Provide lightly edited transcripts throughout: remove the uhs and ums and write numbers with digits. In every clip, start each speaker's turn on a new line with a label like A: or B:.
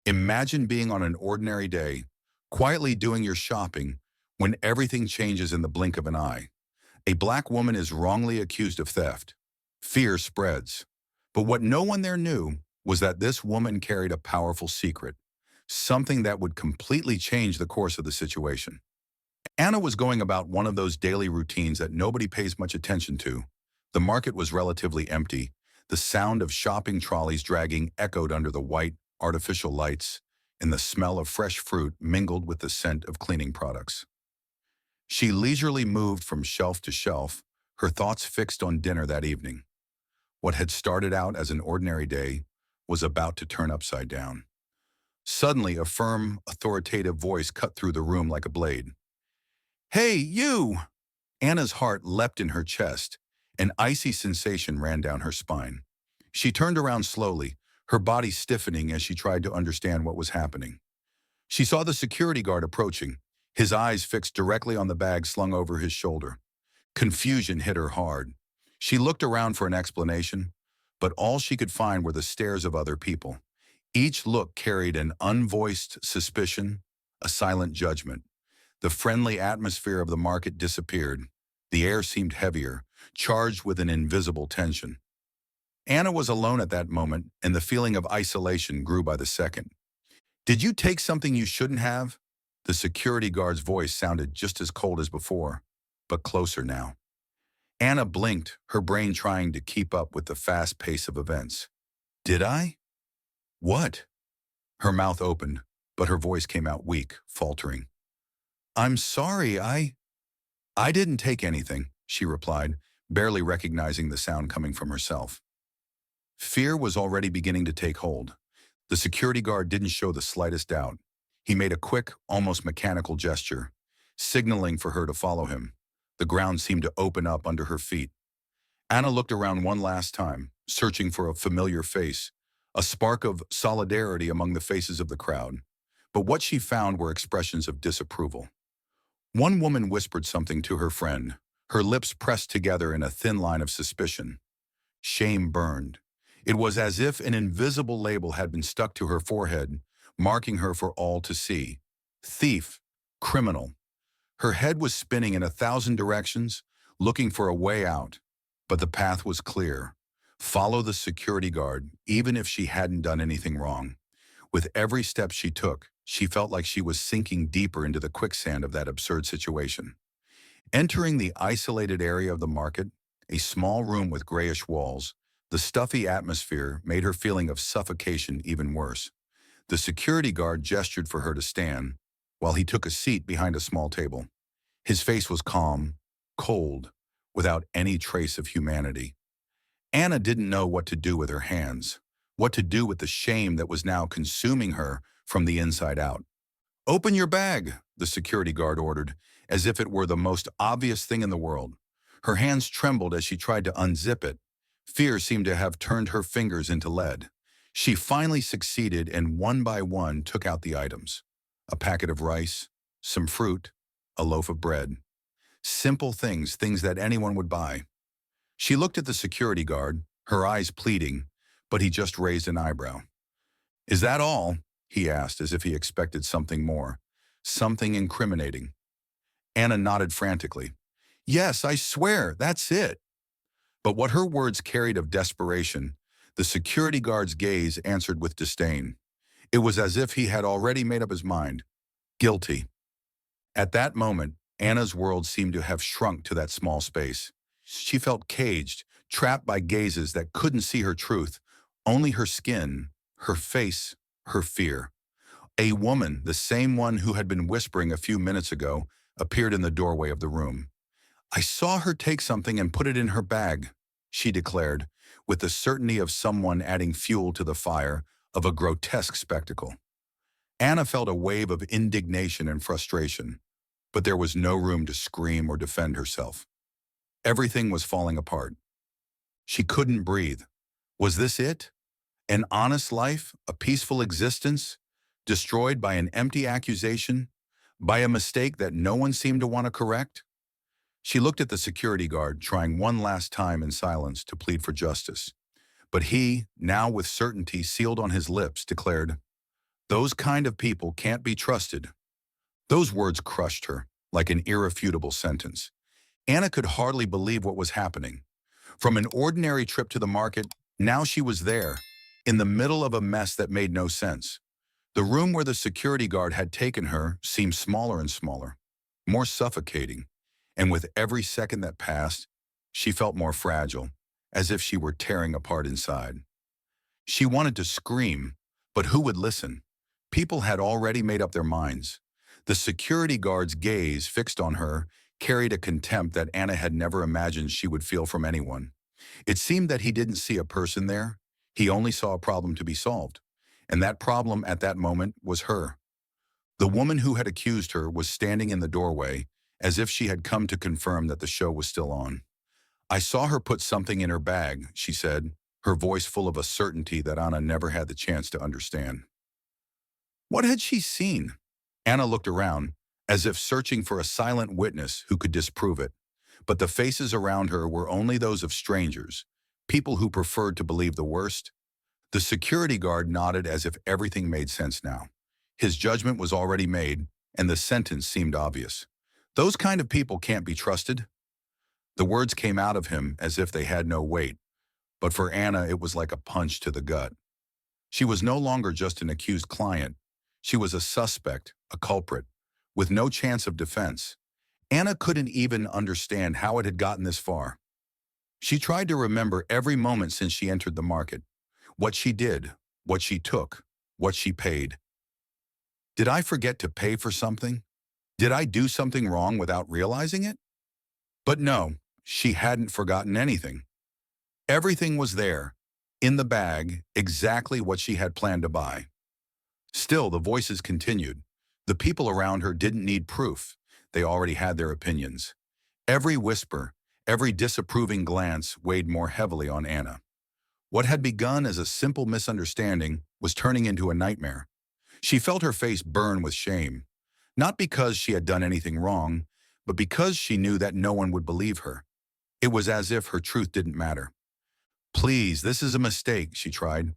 A: Imagine being on an ordinary day, quietly doing your shopping, when everything changes in the blink of an eye. A black woman is wrongly accused of theft. Fear spreads. But what no one there knew was that this woman carried a powerful secret, something that would completely change the course of the situation. Anna was going about one of those daily routines that nobody pays much attention to. The market was relatively empty. The sound of shopping trolleys dragging echoed under the white, artificial lights, and the smell of fresh fruit mingled with the scent of cleaning products. She leisurely moved from shelf to shelf, her thoughts fixed on dinner that evening. What had started out as an ordinary day was about to turn upside down. Suddenly, a firm, authoritative voice cut through the room like a blade. "Hey, you!" Anna's heart leapt in her chest. An icy sensation ran down her spine. She turned around slowly, her body stiffening as she tried to understand what was happening. She saw the security guard approaching, his eyes fixed directly on the bag slung over his shoulder. Confusion hit her hard. She looked around for an explanation, but all she could find were the stares of other people. Each look carried an unvoiced suspicion, a silent judgment. The friendly atmosphere of the market disappeared. The air seemed heavier, charged with an invisible tension. Anna was alone at that moment, and the feeling of isolation grew by the second. "Did you take something you shouldn't have?" The security guard's voice sounded just as cold as before, but closer now. Anna blinked, her brain trying to keep up with the fast pace of events. "Did I? What?" Her mouth opened, but her voice came out weak, faltering. "I'm sorry, I didn't take anything," she replied, barely recognizing the sound coming from herself. Fear was already beginning to take hold. The security guard didn't show the slightest doubt. He made a quick, almost mechanical gesture, signaling for her to follow him. The ground seemed to open up under her feet. Anna looked around one last time, searching for a familiar face, a spark of solidarity among the faces of the crowd. But what she found were expressions of disapproval. One woman whispered something to her friend, her lips pressed together in a thin line of suspicion. Shame burned. It was as if an invisible label had been stuck to her forehead, marking her for all to see. Thief, criminal. Her head was spinning in 1,000 directions, looking for a way out. But the path was clear. Follow the security guard, even if she hadn't done anything wrong. With every step she took, she felt like she was sinking deeper into the quicksand of that absurd situation. Entering the isolated area of the market, a small room with grayish walls, the stuffy atmosphere made her feeling of suffocation even worse. The security guard gestured for her to stand, while he took a seat behind a small table. His face was calm, cold, without any trace of humanity. Anna didn't know what to do with her hands, what to do with the shame that was now consuming her from the inside out. "Open your bag," the security guard ordered, as if it were the most obvious thing in the world. Her hands trembled as she tried to unzip it. Fear seemed to have turned her fingers into lead. She finally succeeded and one by one took out the items. A packet of rice, some fruit, a loaf of bread. Simple things, things that anyone would buy. She looked at the security guard, her eyes pleading, but he just raised an eyebrow. "Is that all?" he asked, as if he expected something more, something incriminating. Anna nodded frantically. "Yes, I swear, that's it." But what her words carried of desperation, the security guard's gaze answered with disdain. It was as if he had already made up his mind. Guilty. At that moment, Anna's world seemed to have shrunk to that small space. She felt caged, trapped by gazes that couldn't see her truth, only her skin, her face, her fear. A woman, the same one who had been whispering a few minutes ago, appeared in the doorway of the room. "I saw her take something and put it in her bag," she declared, with the certainty of someone adding fuel to the fire of a grotesque spectacle. Anna felt a wave of indignation and frustration, but there was no room to scream or defend herself. Everything was falling apart. She couldn't breathe. Was this it? An honest life, a peaceful existence, destroyed by an empty accusation, by a mistake that no one seemed to want to correct? She looked at the security guard, trying one last time in silence to plead for justice. But he, now with certainty sealed on his lips, declared, Those kind of people can't be trusted. Those words crushed her, like an irrefutable sentence. Anna could hardly believe what was happening. From an ordinary trip to the market, now she was there, in the middle of a mess that made no sense. The room where the security guard had taken her seemed smaller and smaller, more suffocating, and with every second that passed, she felt more fragile, as if she were tearing apart inside. She wanted to scream, but who would listen? People had already made up their minds. The security guard's gaze, fixed on her, carried a contempt that Anna had never imagined she would feel from anyone. It seemed that he didn't see a person there. He only saw a problem to be solved. And that problem at that moment was her. The woman who had accused her was standing in the doorway, as if she had come to confirm that the show was still on. "I saw her put something in her bag," she said, her voice full of a certainty that Anna never had the chance to understand. What had she seen? Anna looked around, as if searching for a silent witness who could disprove it. But the faces around her were only those of strangers, people who preferred to believe the worst. The security guard nodded as if everything made sense now. His judgment was already made, and the sentence seemed obvious. Those kind of people can't be trusted. The words came out of him as if they had no weight, but for Anna it was like a punch to the gut. She was no longer just an accused client. She was a suspect, a culprit, with no chance of defense. Anna couldn't even understand how it had gotten this far. She tried to remember every moment since she entered the market. What she did, what she took, what she paid. Did I forget to pay for something? Did I do something wrong without realizing it? But no, she hadn't forgotten anything. Everything was there, in the bag, exactly what she had planned to buy. Still, the voices continued. The people around her didn't need proof. They already had their opinions. Every whisper, every disapproving glance weighed more heavily on Anna. What had begun as a simple misunderstanding was turning into a nightmare. She felt her face burn with shame, not because she had done anything wrong, but because she knew that no one would believe her. It was as if her truth didn't matter. "Please, this is a mistake," she tried,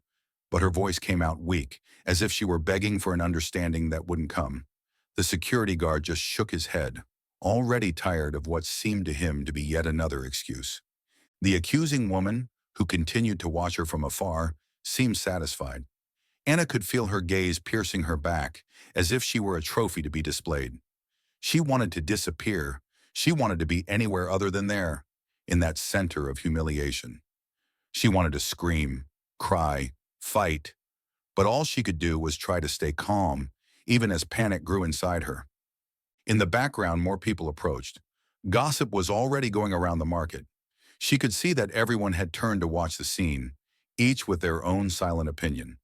A: but her voice came out weak, as if she were begging for an understanding that wouldn't come. The security guard just shook his head, already tired of what seemed to him to be yet another excuse. The accusing woman, who continued to watch her from afar, seemed satisfied. Anna could feel her gaze piercing her back, as if she were a trophy to be displayed. She wanted to disappear. She wanted to be anywhere other than there, in that center of humiliation. She wanted to scream, cry, fight, but all she could do was try to stay calm, even as panic grew inside her. In the background, more people approached. Gossip was already going around the market. She could see that everyone had turned to watch the scene, each with their own silent opinion.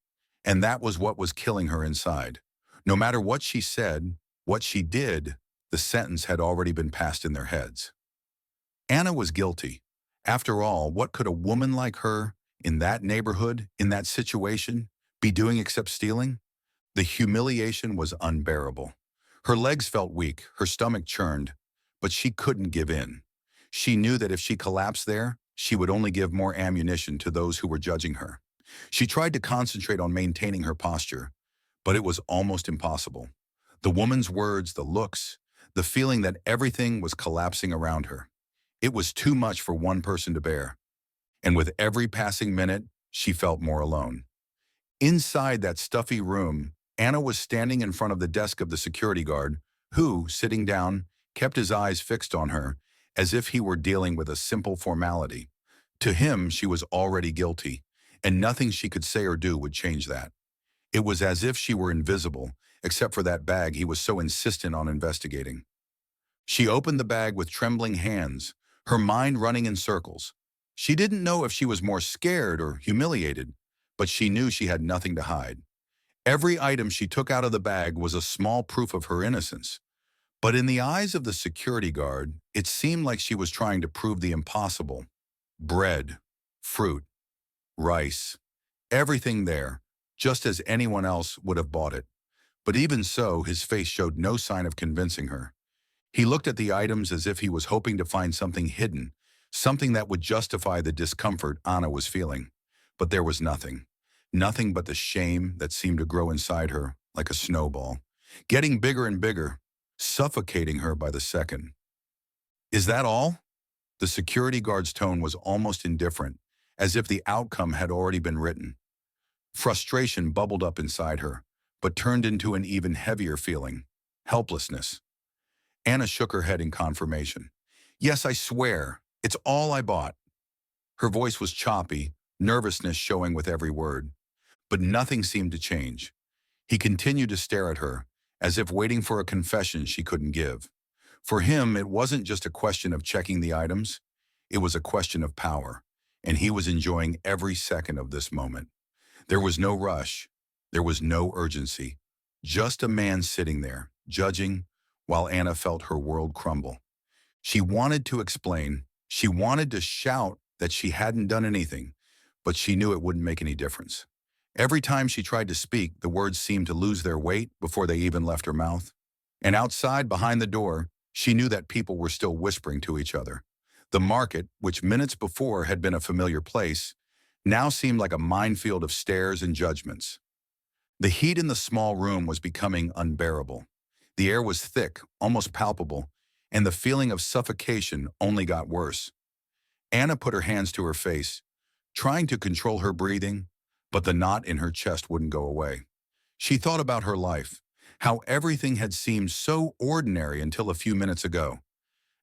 A: And that was what was killing her inside. No matter what she said, what she did, the sentence had already been passed in their heads. Anna was guilty. After all, what could a woman like her, in that neighborhood, in that situation, be doing except stealing? The humiliation was unbearable. Her legs felt weak, her stomach churned, but she couldn't give in. She knew that if she collapsed there, she would only give more ammunition to those who were judging her. She tried to concentrate on maintaining her posture, but it was almost impossible. The woman's words, the looks, the feeling that everything was collapsing around her. It was too much for one person to bear. And with every passing minute, she felt more alone. Inside that stuffy room, Anna was standing in front of the desk of the security guard, who, sitting down, kept his eyes fixed on her, as if he were dealing with a simple formality. To him, she was already guilty, and nothing she could say or do would change that. It was as if she were invisible, except for that bag he was so insistent on investigating. She opened the bag with trembling hands, her mind running in circles. She didn't know if she was more scared or humiliated, but she knew she had nothing to hide. Every item she took out of the bag was a small proof of her innocence. But in the eyes of the security guard, it seemed like she was trying to prove the impossible. Bread, fruit, rice, everything there, just as anyone else would have bought it. But even so, his face showed no sign of convincing her. He looked at the items as if he was hoping to find something hidden, something that would justify the discomfort Anna was feeling. But there was nothing. Nothing but the shame that seemed to grow inside her like a snowball, getting bigger and bigger, suffocating her by the second. Is that all? The security guard's tone was almost indifferent, as if the outcome had already been written. Frustration bubbled up inside her, but turned into an even heavier feeling, helplessness. Anna shook her head in confirmation. Yes, I swear, it's all I bought. Her voice was choppy, nervousness showing with every word. But nothing seemed to change. He continued to stare at her, as if waiting for a confession she couldn't give. For him, it wasn't just a question of checking the items. It was a question of power, and he was enjoying every second of this moment. There was no rush. There was no urgency. Just a man sitting there, judging, while Anna felt her world crumble. She wanted to explain. She wanted to shout that she hadn't done anything, but she knew it wouldn't make any difference. Every time she tried to speak, the words seemed to lose their weight before they even left her mouth. And outside, behind the door, she knew that people were still whispering to each other. The market, which minutes before had been a familiar place, now seemed like a minefield of stares and judgments. The heat in the small room was becoming unbearable. The air was thick, almost palpable, and the feeling of suffocation only got worse. Anna put her hands to her face, trying to control her breathing, but the knot in her chest wouldn't go away. She thought about her life, how everything had seemed so ordinary until a few minutes ago.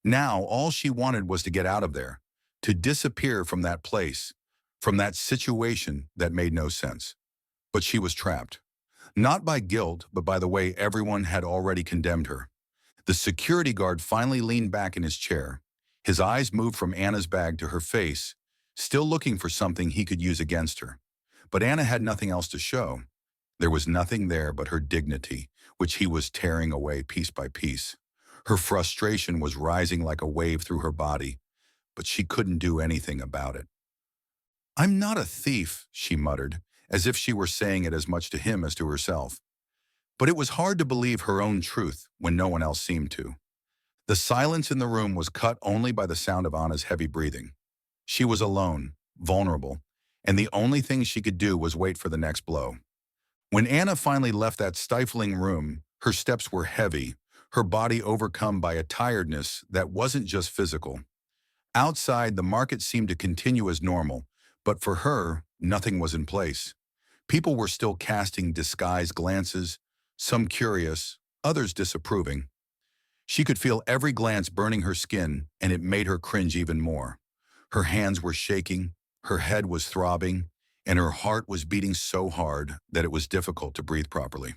A: Now, all she wanted was to get out of there, to disappear from that place, from that situation that made no sense. But she was trapped. Not by guilt, but by the way everyone had already condemned her. The security guard finally leaned back in his chair. His eyes moved from Anna's bag to her face, still looking for something he could use against her. But Anna had nothing else to show. There was nothing there but her dignity, which he was tearing away piece by piece. Her frustration was rising like a wave through her body, but she couldn't do anything about it. I'm not a thief, she muttered, as if she were saying it as much to him as to herself. But it was hard to believe her own truth when no one else seemed to. The silence in the room was cut only by the sound of Anna's heavy breathing. She was alone, vulnerable, and the only thing she could do was wait for the next blow. When Anna finally left that stifling room, her steps were heavy, her body overcome by a tiredness that wasn't just physical. Outside, the market seemed to continue as normal, but for her, nothing was in place. People were still casting disguised glances, some curious, others disapproving. She could feel every glance burning her skin, and it made her cringe even more. Her hands were shaking, her head was throbbing, and her heart was beating so hard that it was difficult to breathe properly.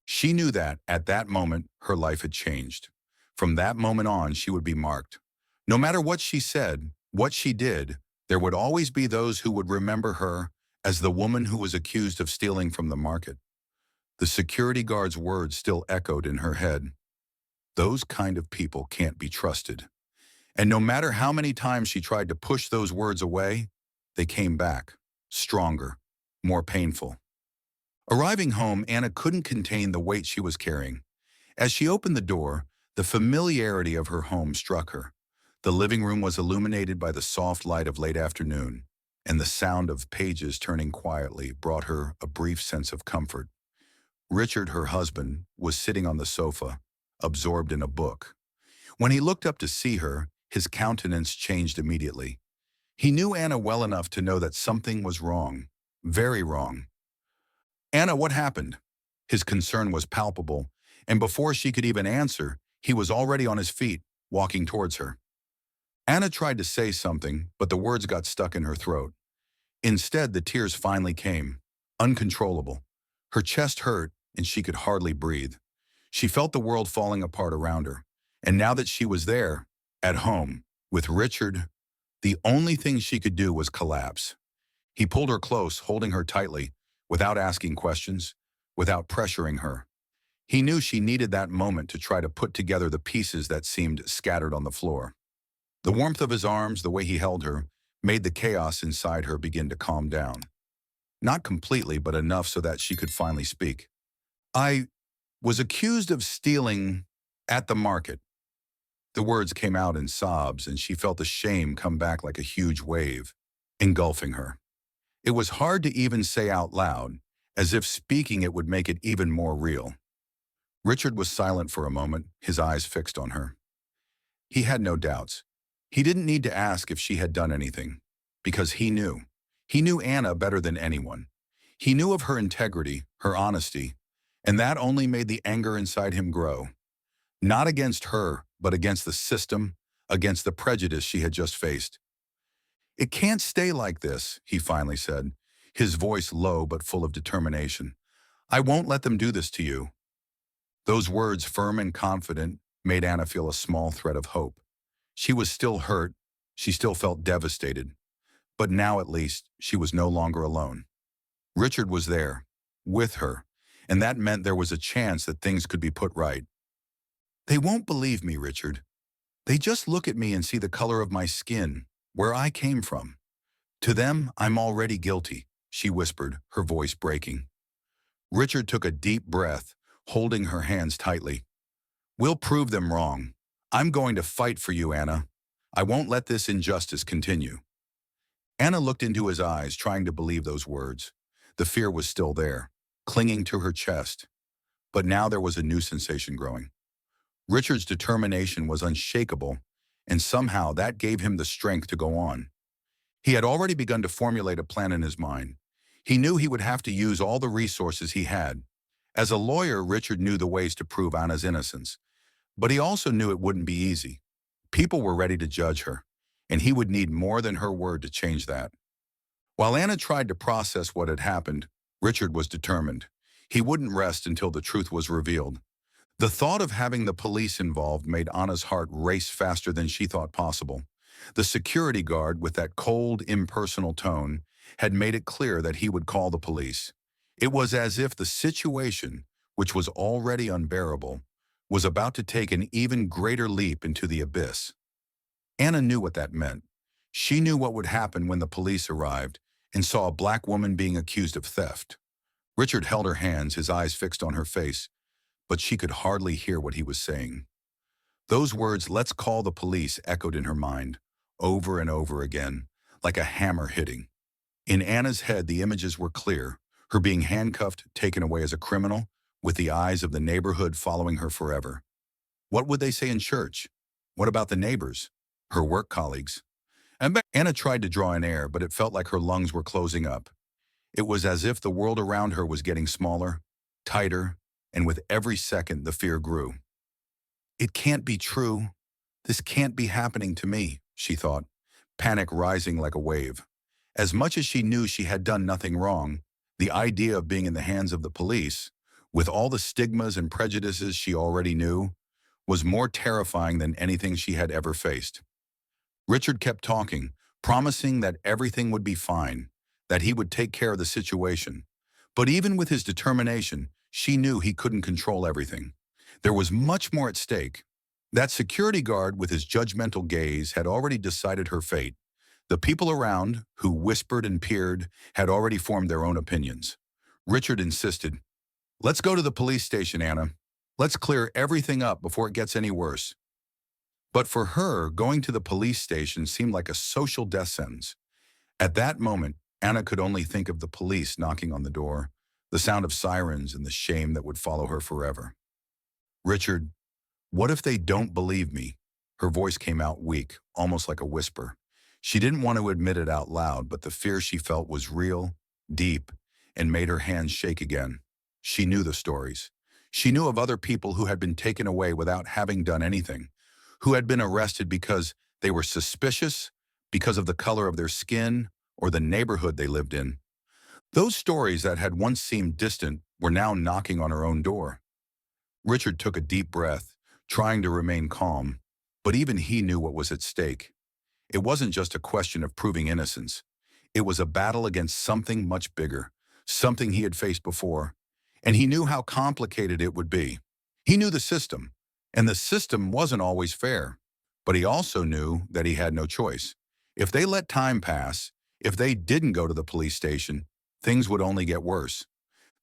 A: She knew that, at that moment, her life had changed. From that moment on, she would be marked. No matter what she said, what she did, there would always be those who would remember her as the woman who was accused of stealing from the market. The security guard's words still echoed in her head. Those kind of people can't be trusted. And no matter how many times she tried to push those words away, they came back, stronger, more painful. Arriving home, Anna couldn't contain the weight she was carrying. As she opened the door, the familiarity of her home struck her. The living room was illuminated by the soft light of late afternoon, and the sound of pages turning quietly brought her a brief sense of comfort. Richard, her husband, was sitting on the sofa, absorbed in a book. When he looked up to see her, his countenance changed immediately. He knew Anna well enough to know that something was wrong, very wrong. Anna, what happened? His concern was palpable, and before she could even answer, he was already on his feet, walking towards her. Anna tried to say something, but the words got stuck in her throat. Instead, the tears finally came, uncontrollable. Her chest hurt, and she could hardly breathe. She felt the world falling apart around her, and now that she was there, at home, with Richard, the only thing she could do was collapse. He pulled her close, holding her tightly, without asking questions, without pressuring her. He knew she needed that moment to try to put together the pieces that seemed scattered on the floor. The warmth of his arms, the way he held her, made the chaos inside her begin to calm down. Not completely, but enough so that she could finally speak. I was accused of stealing at the market. The words came out in sobs, and she felt the shame come back like a huge wave, engulfing her. It was hard to even say out loud, as if speaking it would make it even more real. Richard was silent for a moment, his eyes fixed on her. He had no doubts. He didn't need to ask if she had done anything, because he knew. He knew Anna better than anyone. He knew of her integrity, her honesty, and that only made the anger inside him grow. Not against her, but against the system, against the prejudice she had just faced. "It can't stay like this," he finally said, his voice low but full of determination. "I won't let them do this to you." Those words, firm and confident, made Anna feel a small thread of hope. She was still hurt, she still felt devastated, but now at least she was no longer alone. Richard was there, with her, and that meant there was a chance that things could be put right. "They won't believe me, Richard. They just look at me and see the color of my skin, where I came from. To them, I'm already guilty," she whispered, her voice breaking. Richard took a deep breath, holding her hands tightly. "We'll prove them wrong. I'm going to fight for you, Anna. I won't let this injustice continue." Anna looked into his eyes, trying to believe those words. The fear was still there, clinging to her chest. But now there was a new sensation growing. Richard's determination was unshakable, and somehow that gave him the strength to go on. He had already begun to formulate a plan in his mind. He knew he would have to use all the resources he had. As a lawyer, Richard knew the ways to prove Anna's innocence, but he also knew it wouldn't be easy. People were ready to judge her, and he would need more than her word to change that. While Anna tried to process what had happened, Richard was determined. He wouldn't rest until the truth was revealed. The thought of having the police involved made Anna's heart race faster than she thought possible. The security guard, with that cold, impersonal tone, had made it clear that he would call the police. It was as if the situation, which was already unbearable, was about to take an even greater leap into the abyss. Anna knew what that meant. She knew what would happen when the police arrived and saw a black woman being accused of theft. Richard held her hands, his eyes fixed on her face, but she could hardly hear what he was saying. Those words, "let's call the police," echoed in her mind, over and over again, like a hammer hitting. In Anna's head, the images were clear, her being handcuffed, taken away as a criminal, with the eyes of the neighborhood following her forever. What would they say in church? What about the neighbors? Her work colleagues? Anna tried to draw in air, but it felt like her lungs were closing up. It was as if the world around her was getting smaller, tighter, and with every second the fear grew. "It can't be true. This can't be happening to me," she thought, panic rising like a wave. As much as she knew she had done nothing wrong, the idea of being in the hands of the police, with all the stigmas and prejudices she already knew, was more terrifying than anything she had ever faced. Richard kept talking, promising that everything would be fine, that he would take care of the situation. But even with his determination, she knew he couldn't control everything. There was much more at stake. That security guard with his judgmental gaze had already decided her fate. The people around, who whispered and peered, had already formed their own opinions. Richard insisted, "Let's go to the police station, Anna. Let's clear everything up before it gets any worse." But for her, going to the police station seemed like a social death sentence. At that moment, Anna could only think of the police knocking on the door, the sound of sirens, and the shame that would follow her forever. "Richard, what if they don't believe me?" Her voice came out weak, almost like a whisper. She didn't want to admit it out loud, but the fear she felt was real, deep, and made her hands shake again. She knew the stories. She knew of other people who had been taken away without having done anything, who had been arrested because they were suspicious, because of the color of their skin, or the neighborhood they lived in. Those stories that had once seemed distant were now knocking on her own door. Richard took a deep breath, trying to remain calm, but even he knew what was at stake. It wasn't just a question of proving innocence. It was a battle against something much bigger, something he had faced before, and he knew how complicated it would be. He knew the system, and the system wasn't always fair, but he also knew that he had no choice. If they let time pass, if they didn't go to the police station, things would only get worse.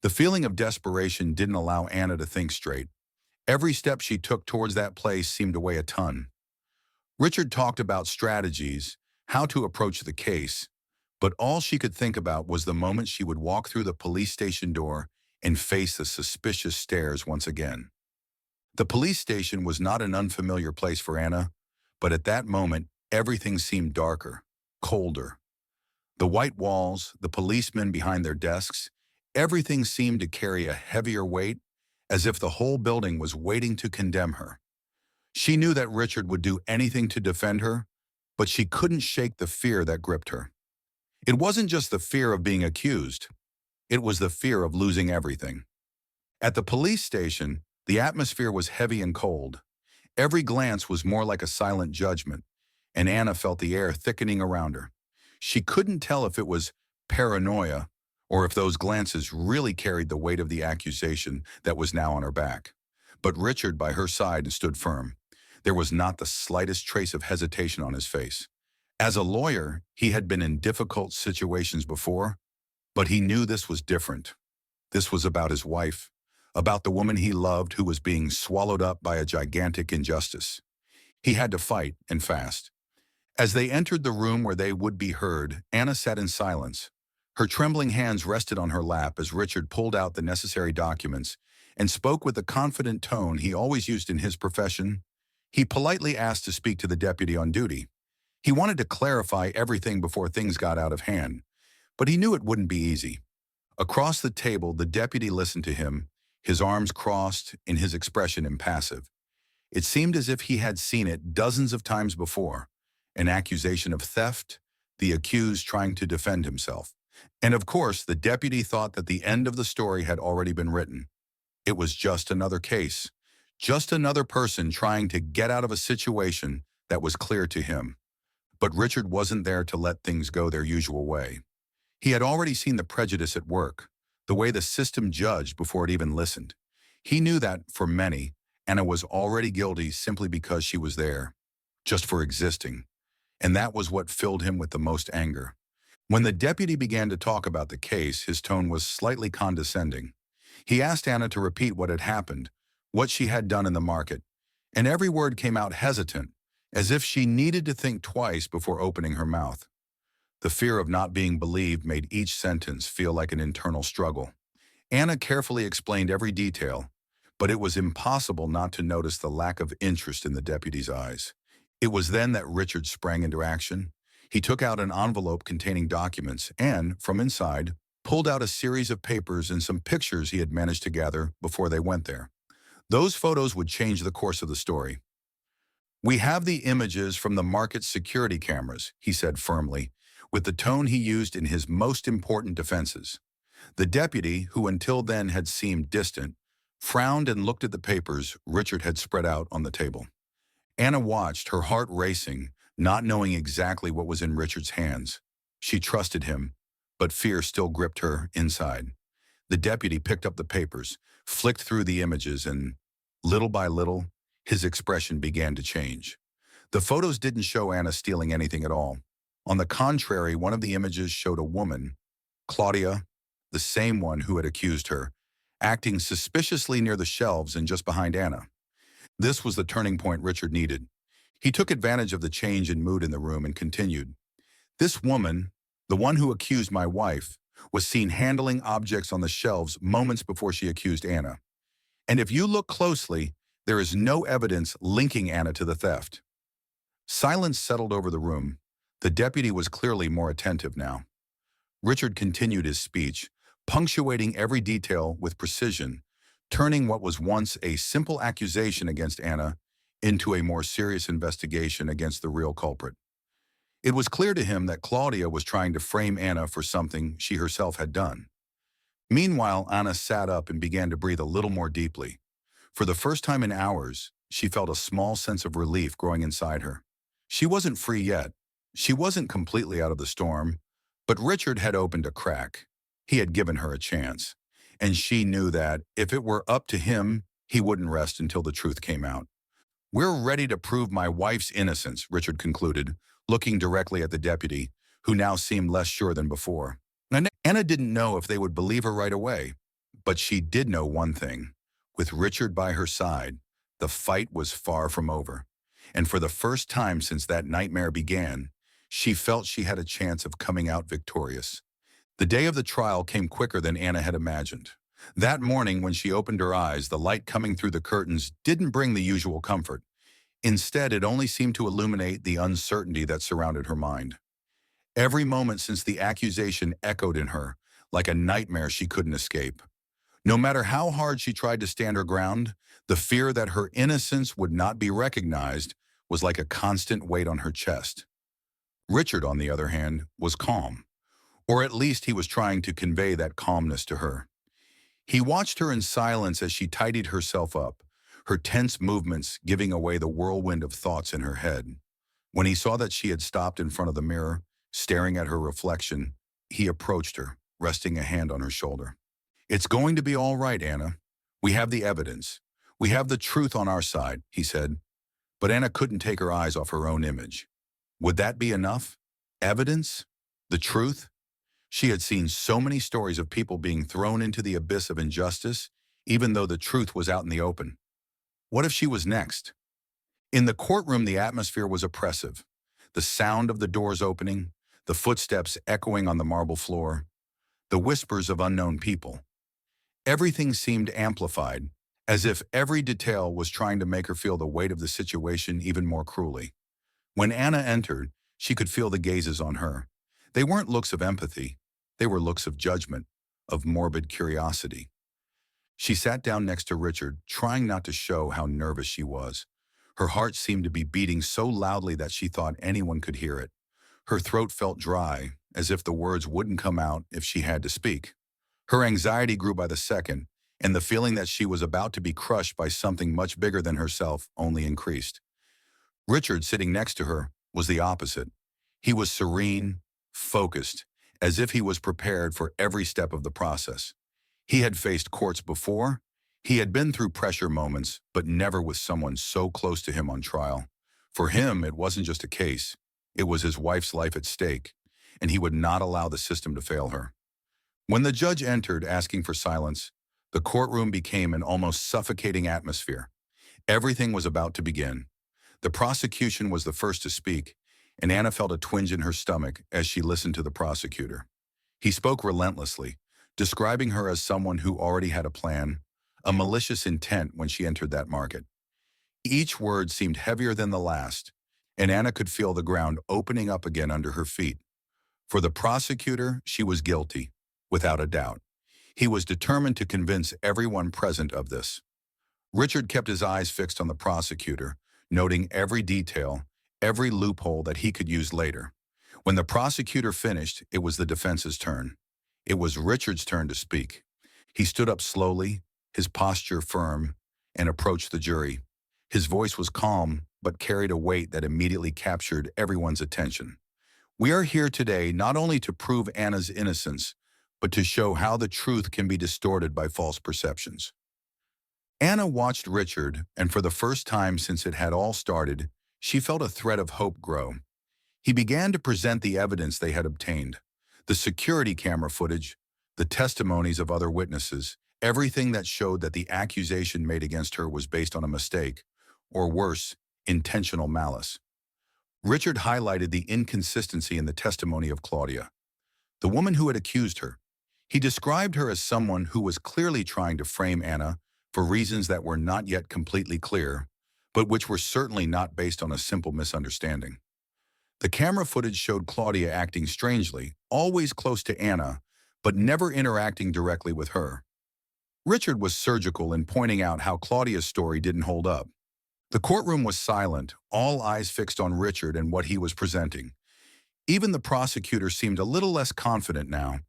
A: The feeling of desperation didn't allow Anna to think straight. Every step she took towards that place seemed to weigh a ton. Richard talked about strategies, how to approach the case, But all she could think about was the moment she would walk through the police station door and face the suspicious stares once again. The police station was not an unfamiliar place for Anna, but at that moment, everything seemed darker, colder. The white walls, the policemen behind their desks, everything seemed to carry a heavier weight, as if the whole building was waiting to condemn her. She knew that Richard would do anything to defend her, but she couldn't shake the fear that gripped her. It wasn't just the fear of being accused, it was the fear of losing everything. At the police station, the atmosphere was heavy and cold. Every glance was more like a silent judgment, and Anna felt the air thickening around her. She couldn't tell if it was paranoia or if those glances really carried the weight of the accusation that was now on her back. But Richard by her side stood firm. There was not the slightest trace of hesitation on his face. As a lawyer, he had been in difficult situations before, but he knew this was different. This was about his wife, about the woman he loved who was being swallowed up by a gigantic injustice. He had to fight, and fast. As they entered the room where they would be heard, Anna sat in silence. Her trembling hands rested on her lap as Richard pulled out the necessary documents and spoke with the confident tone he always used in his profession. He politely asked to speak to the deputy on duty. He wanted to clarify everything before things got out of hand, but he knew it wouldn't be easy. Across the table, the deputy listened to him, his arms crossed and his expression impassive. It seemed as if he had seen it dozens of times before. An accusation of theft, the accused trying to defend himself. And of course, the deputy thought that the end of the story had already been written. It was just another case, just another person trying to get out of a situation that was clear to him. But Richard wasn't there to let things go their usual way. He had already seen the prejudice at work, the way the system judged before it even listened. He knew that, for many, Anna was already guilty simply because she was there, just for existing. And that was what filled him with the most anger. When the deputy began to talk about the case, his tone was slightly condescending. He asked Anna to repeat what had happened, what she had done in the market, and every word came out hesitant, as if she needed to think twice before opening her mouth. The fear of not being believed made each sentence feel like an internal struggle. Anna carefully explained every detail, but it was impossible not to notice the lack of interest in the deputy's eyes. It was then that Richard sprang into action. He took out an envelope containing documents and, from inside, pulled out a series of papers and some pictures he had managed to gather before they went there. Those photos would change the course of the story. "We have the images from the market security cameras," he said firmly, with the tone he used in his most important defenses. The deputy, who until then had seemed distant, frowned and looked at the papers Richard had spread out on the table. Anna watched, her heart racing, not knowing exactly what was in Richard's hands. She trusted him, but fear still gripped her inside. The deputy picked up the papers, flicked through the images, and, little by little, his expression began to change. The photos didn't show Anna stealing anything at all. On the contrary, one of the images showed a woman, Claudia, the same one who had accused her, acting suspiciously near the shelves and just behind Anna. This was the turning point Richard needed. He took advantage of the change in mood in the room and continued. "This woman, the one who accused my wife, was seen handling objects on the shelves moments before she accused Anna. And if you look closely, there is no evidence linking Anna to the theft." Silence settled over the room. The deputy was clearly more attentive now. Richard continued his speech, punctuating every detail with precision, turning what was once a simple accusation against Anna into a more serious investigation against the real culprit. It was clear to him that Claudia was trying to frame Anna for something she herself had done. Meanwhile, Anna sat up and began to breathe a little more deeply. For the first time in hours, she felt a small sense of relief growing inside her. She wasn't free yet. She wasn't completely out of the storm, but Richard had opened a crack. He had given her a chance, and she knew that, if it were up to him, he wouldn't rest until the truth came out. "We're ready to prove my wife's innocence," Richard concluded, looking directly at the deputy, who now seemed less sure than before. Anna didn't know if they would believe her right away, but she did know one thing. With Richard by her side, the fight was far from over. And for the first time since that nightmare began, She felt she had a chance of coming out victorious. The day of the trial came quicker than Anna had imagined. That morning, when she opened her eyes, the light coming through the curtains didn't bring the usual comfort. Instead, it only seemed to illuminate the uncertainty that surrounded her mind. Every moment since the accusation echoed in her, like a nightmare she couldn't escape. No matter how hard she tried to stand her ground, the fear that her innocence would not be recognized was like a constant weight on her chest. Richard, on the other hand, was calm, or at least he was trying to convey that calmness to her. He watched her in silence as she tidied herself up, her tense movements giving away the whirlwind of thoughts in her head. When he saw that she had stopped in front of the mirror, staring at her reflection, he approached her, resting a hand on her shoulder. "It's going to be all right, Anna. We have the evidence. We have the truth on our side," he said. But Anna couldn't take her eyes off her own image. Would that be enough? Evidence? The truth? She had seen so many stories of people being thrown into the abyss of injustice, even though the truth was out in the open. What if she was next? In the courtroom, the atmosphere was oppressive. The sound of the doors opening, the footsteps echoing on the marble floor, the whispers of unknown people. Everything seemed amplified, as if every detail was trying to make her feel the weight of the situation even more cruelly. When Anna entered, she could feel the gazes on her. They weren't looks of empathy. They were looks of judgment, of morbid curiosity. She sat down next to Richard, trying not to show how nervous she was. Her heart seemed to be beating so loudly that she thought anyone could hear it. Her throat felt dry, as if the words wouldn't come out if she had to speak. Her anxiety grew by the second, and the feeling that she was about to be crushed by something much bigger than herself only increased. Richard, sitting next to her, was the opposite. He was serene, focused, as if he was prepared for every step of the process. He had faced courts before. He had been through pressure moments, but never with someone so close to him on trial. For him, it wasn't just a case. It was his wife's life at stake, and he would not allow the system to fail her. When the judge entered, asking for silence, the courtroom became an almost suffocating atmosphere. Everything was about to begin. The prosecution was the first to speak, and Anna felt a twinge in her stomach as she listened to the prosecutor. He spoke relentlessly, describing her as someone who already had a plan, a malicious intent when she entered that market. Each word seemed heavier than the last, and Anna could feel the ground opening up again under her feet. For the prosecutor, she was guilty, without a doubt. He was determined to convince everyone present of this. Richard kept his eyes fixed on the prosecutor, noting every detail, every loophole that he could use later. When the prosecutor finished, it was the defense's turn. It was Richard's turn to speak. He stood up slowly, his posture firm, and approached the jury. His voice was calm, but carried a weight that immediately captured everyone's attention. "We are here today not only to prove Anna's innocence, but to show how the truth can be distorted by false perceptions." Anna watched Richard, and for the first time since it had all started, she felt a thread of hope grow. He began to present the evidence they had obtained, the security camera footage, the testimonies of other witnesses, everything that showed that the accusation made against her was based on a mistake, or worse, intentional malice. Richard highlighted the inconsistency in the testimony of Claudia, the woman who had accused her. He described her as someone who was clearly trying to frame Anna for reasons that were not yet completely clear, but which were certainly not based on a simple misunderstanding. The camera footage showed Claudia acting strangely, always close to Anna, but never interacting directly with her. Richard was surgical in pointing out how Claudia's story didn't hold up. The courtroom was silent, all eyes fixed on Richard and what he was presenting. Even the prosecutor seemed a little less confident now,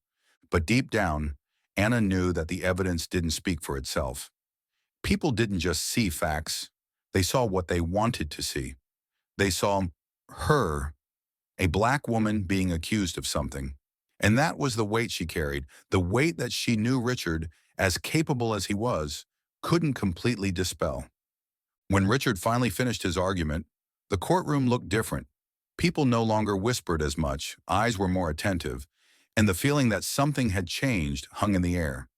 A: but deep down, Anna knew that the evidence didn't speak for itself. People didn't just see facts, they saw what they wanted to see. They saw her, a black woman being accused of something. And that was the weight she carried, the weight that she knew Richard, as capable as he was, couldn't completely dispel. When Richard finally finished his argument, the courtroom looked different. People no longer whispered as much, eyes were more attentive, and the feeling that something had changed hung in the air.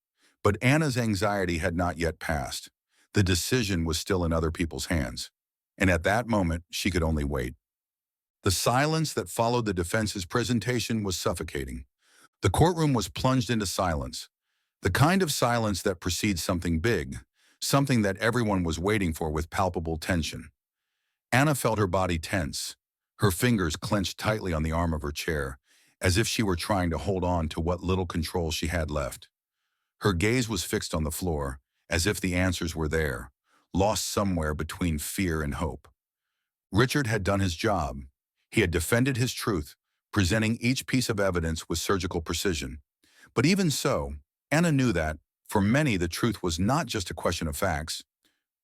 A: But Anna's anxiety had not yet passed. The decision was still in other people's hands. And at that moment, she could only wait. The silence that followed the defense's presentation was suffocating. The courtroom was plunged into silence, the kind of silence that precedes something big, something that everyone was waiting for with palpable tension. Anna felt her body tense, her fingers clenched tightly on the arm of her chair, as if she were trying to hold on to what little control she had left. Her gaze was fixed on the floor, as if the answers were there, lost somewhere between fear and hope. Richard had done his job. He had defended his truth, presenting each piece of evidence with surgical precision. But even so, Anna knew that, for many, the truth was not just a question of facts.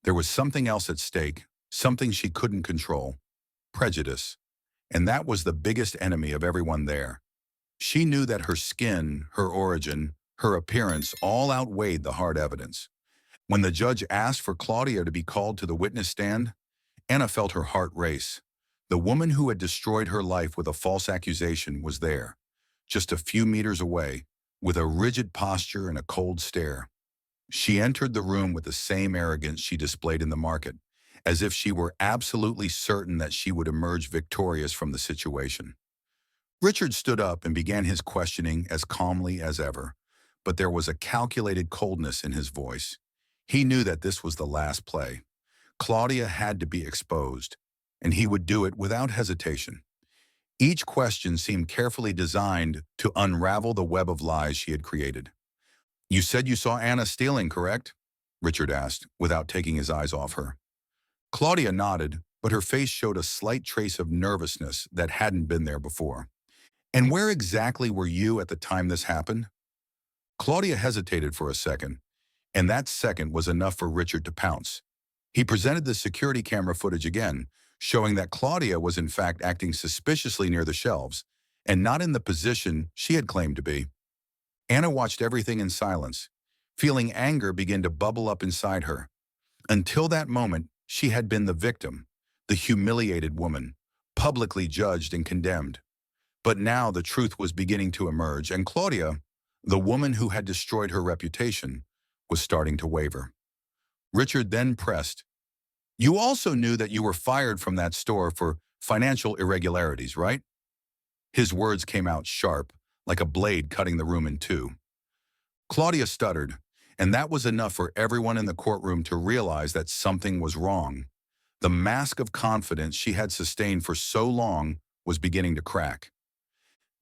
A: There was something else at stake, something she couldn't control: prejudice. And that was the biggest enemy of everyone there. She knew that her skin, her origin, her appearance all outweighed the hard evidence. When the judge asked for Claudia to be called to the witness stand, Anna felt her heart race. The woman who had destroyed her life with a false accusation was there, just a few meters away, with a rigid posture and a cold stare. She entered the room with the same arrogance she displayed in the market, as if she were absolutely certain that she would emerge victorious from the situation. Richard stood up and began his questioning as calmly as ever, but there was a calculated coldness in his voice. He knew that this was the last play. Claudia had to be exposed, and he would do it without hesitation. Each question seemed carefully designed to unravel the web of lies she had created. "You said you saw Anna stealing, correct?" Richard asked, without taking his eyes off her. Claudia nodded, but her face showed a slight trace of nervousness that hadn't been there before. "And where exactly were you at the time this happened?" Claudia hesitated for a second, and that second was enough for Richard to pounce. He presented the security camera footage again, showing that Claudia was in fact acting suspiciously near the shelves, and not in the position she had claimed to be. Anna watched everything in silence, feeling anger begin to bubble up inside her. Until that moment, she had been the victim, the humiliated woman, publicly judged and condemned. But now the truth was beginning to emerge, and Claudia, the woman who had destroyed her reputation, was starting to waver. Richard then pressed, "You also knew that you were fired from that store for financial irregularities, right?" His words came out sharp, like a blade cutting the room in two. Claudia stuttered, and that was enough for everyone in the courtroom to realize that something was wrong. The mask of confidence she had sustained for so long was beginning to crack.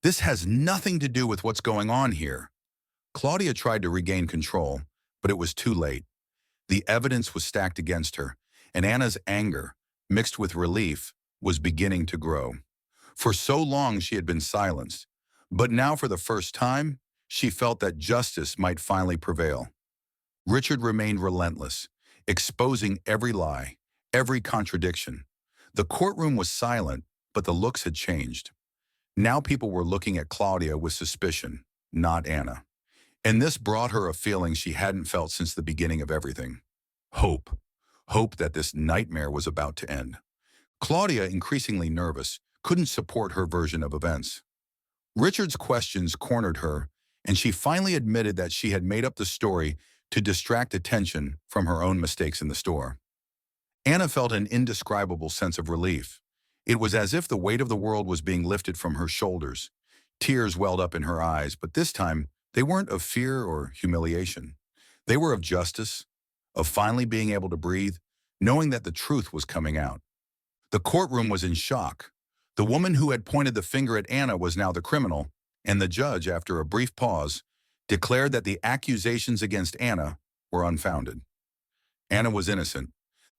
A: "This has nothing to do with what's going on here." Claudia tried to regain control, but it was too late. The evidence was stacked against her, and Anna's anger, mixed with relief, was beginning to grow. For so long she had been silenced, but now for the first time, she felt that justice might finally prevail. Richard remained relentless, exposing every lie, every contradiction. The courtroom was silent, but the looks had changed. Now people were looking at Claudia with suspicion, not Anna. And this brought her a feeling she hadn't felt since the beginning of everything: hope. Hope that this nightmare was about to end. Claudia, increasingly nervous, couldn't support her version of events. Richard's questions cornered her, and she finally admitted that she had made up the story to distract attention from her own mistakes in the store. Anna felt an indescribable sense of relief. It was as if the weight of the world was being lifted from her shoulders. Tears welled up in her eyes, but this time they weren't of fear or humiliation. They were of justice, of finally being able to breathe, knowing that the truth was coming out. The courtroom was in shock. The woman who had pointed the finger at Anna was now the criminal, and the judge, after a brief pause, declared that the accusations against Anna were unfounded. Anna was innocent.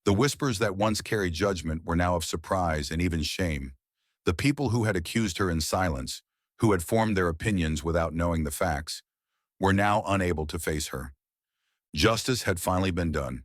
A: The whispers that once carried judgment were now of surprise and even shame. The people who had accused her in silence, who had formed their opinions without knowing the facts, were now unable to face her. Justice had finally been done.